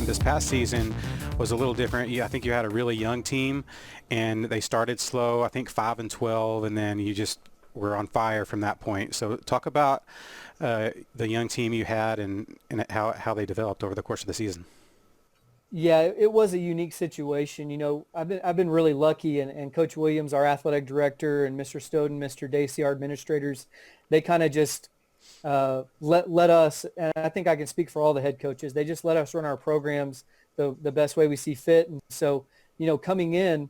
this past season was a little different. I think you had a really young team, and they started slow, I think 5-12, and then you just were on fire from that point. So talk about the young team you had and how they developed over the course of the season. Yeah, it was a unique situation. I've been really lucky, and Coach Williams, our athletic director, and Mr. Stoughton, Mr. Dacey, our administrators, they kind of just let us, and I think I can speak for all the head coaches, they just let us run our programs the best way we see fit. And so, coming in,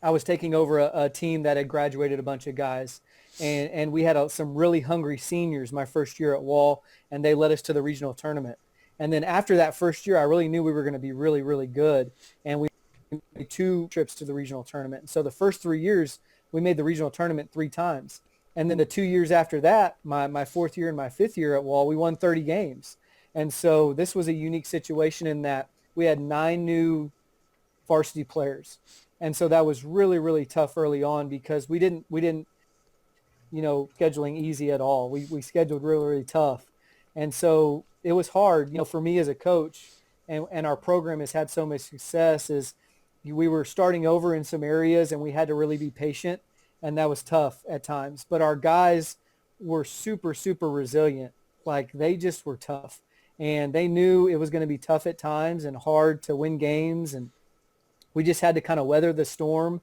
I was taking over a team that had graduated a bunch of guys, and we had some really hungry seniors my first year at Wall, and they led us to the regional tournament. And then after that first year, I really knew we were going to be really, really good, and we made 2 trips to the regional tournament. And so the first 3 years, we made the regional tournament 3 times. And then the 2 years after that, my 4th year and my 5th year at Wall, we won 30 games. And so this was a unique situation in that we had 9 new varsity players. And so that was really, really tough early on because we didn't scheduling easy at all. We scheduled really, really tough. And so it was hard, for me as a coach, and our program has had so much success, is we were starting over in some areas and we had to really be patient, and that was tough at times. But our guys were super, super resilient. Like, they just were tough, and they knew it was going to be tough at times and hard to win games, and we just had to kind of weather the storm,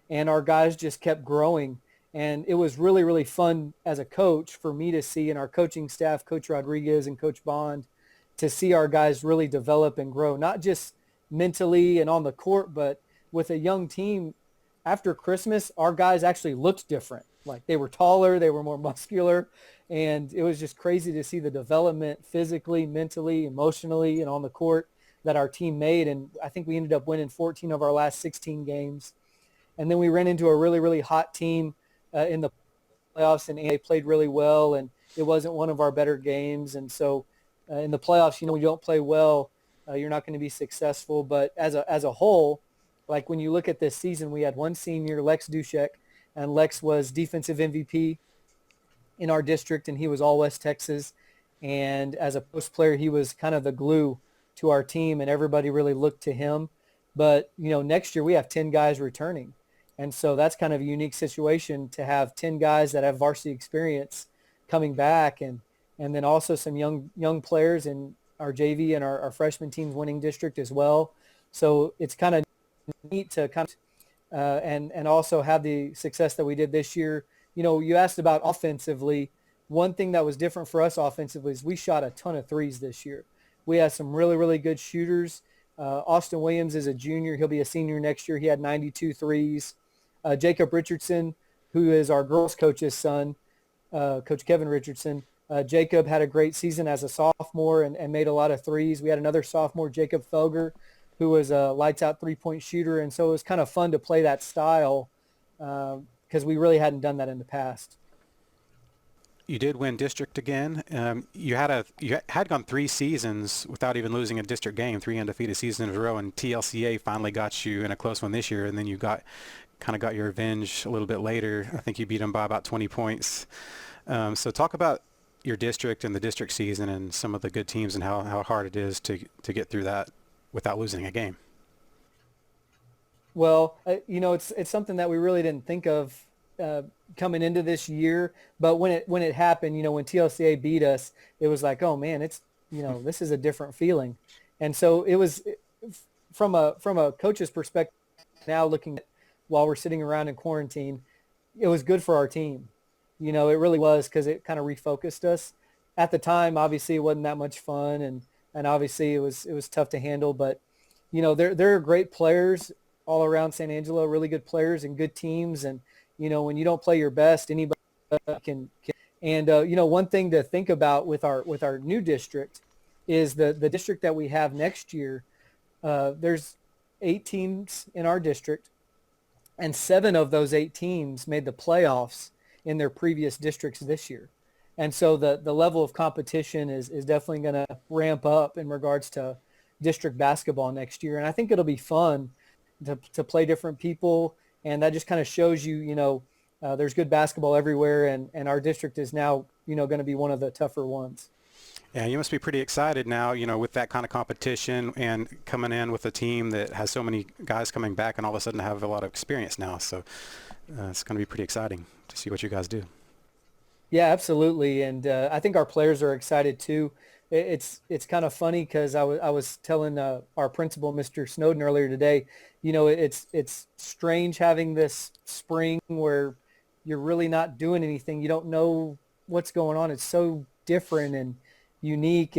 and our guys just kept growing. And it was really, really fun as a coach for me to see, and our coaching staff, Coach Rodriguez and Coach Bond, to see our guys really develop and grow, not just mentally and on the court, but with a young team. After Christmas, our guys actually looked different. Like, they were taller, they were more muscular, and it was just crazy to see the development physically, mentally, emotionally, and on the court that our team made. And I think we ended up winning 14 of our last 16 games. And then we ran into a really, really hot team in the playoffs, and they played really well, and it wasn't one of our better games. And so in the playoffs, when you don't play well, you're not going to be successful. But as a whole, like, when you look at this season, we had one senior, Lex Dushek, and Lex was defensive MVP in our district, and he was all West Texas. And as a post player, he was kind of the glue to our team, and everybody really looked to him. But, next year we have 10 guys returning. And so that's kind of a unique situation to have 10 guys that have varsity experience coming back, and then also some young players in our JV and our freshman team's winning district as well. So it's kind of neat to kind of and also have the success that we did this year. You asked about offensively. One thing that was different for us offensively is we shot a ton of threes this year. We had some really, really good shooters. Austin Williams is a junior. He'll be a senior next year. He had 92 threes. Jacob Richardson, who is our girls coach's son, Coach Kevin Richardson. Jacob had a great season as a sophomore and made a lot of threes. We had another sophomore, Jacob Felger, who was a lights-out three-point shooter. And so it was kind of fun to play that style because we really hadn't done that in the past. You did win district again. You had gone 3 seasons without even losing a district game, 3 undefeated seasons in a row, and TLCA finally got you in a close one this year, and then you got your revenge a little bit later. I think you beat them by about 20 points. So talk about your district and the district season and some of the good teams and how hard it is to get through that without losing a game. Well, it's something that we really didn't think of coming into this year, but when it happened, when TLCA beat us, it was like, oh man, it's this is a different feeling. And so it was from a coach's perspective. Now looking at, while we're sitting around in quarantine, it was good for our team. It really was, because it kind of refocused us. At the time, obviously, it wasn't that much fun, and obviously it was tough to handle. But there are great players all around San Angelo, really good players and good teams. And when you don't play your best, anybody can. And one thing to think about with our new district is the district that we have next year. There's 8 teams in our district, and 7 of those 8 teams made the playoffs in their previous districts this year. And so the level of competition is definitely going to ramp up in regards to district basketball next year. And I think it'll be fun to play different people. And that just kind of shows you, there's good basketball everywhere. And our district is now, going to be one of the tougher ones. Yeah, you must be pretty excited now, with that kind of competition and coming in with a team that has so many guys coming back and all of a sudden have a lot of experience now. So it's going to be pretty exciting to see what you guys do. Yeah, absolutely. And I think our players are excited too. It's kind of funny because I was telling our principal, Mr. Snowden, earlier today, it's strange having this spring where you're really not doing anything. You don't know what's going on. It's so different and unique.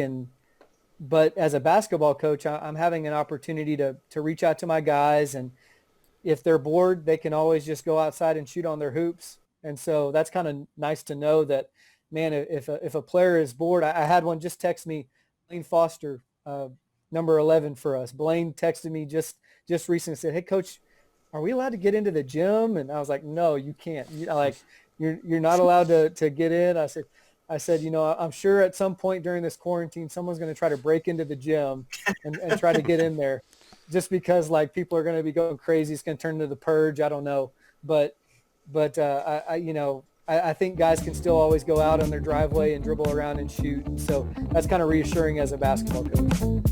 But as a basketball coach, I'm having an opportunity to reach out to my guys, and if they're bored, they can always just go outside and shoot on their hoops. And so that's kind of nice to know that, man, if a player is bored, I had one just text me, Blaine Foster, number 11 for us. Blaine texted me just recently, said, "Hey, coach, are we allowed to get into the gym?" And I was like, "No, you can't. You're not allowed to get in." I said, I'm sure at some point during this quarantine, someone's going to try to break into the gym and try to get in there, just because like people are going to be going crazy. It's going to turn into the purge. I don't know, but I think guys can still always go out on their driveway and dribble around and shoot. So that's kind of reassuring as a basketball coach.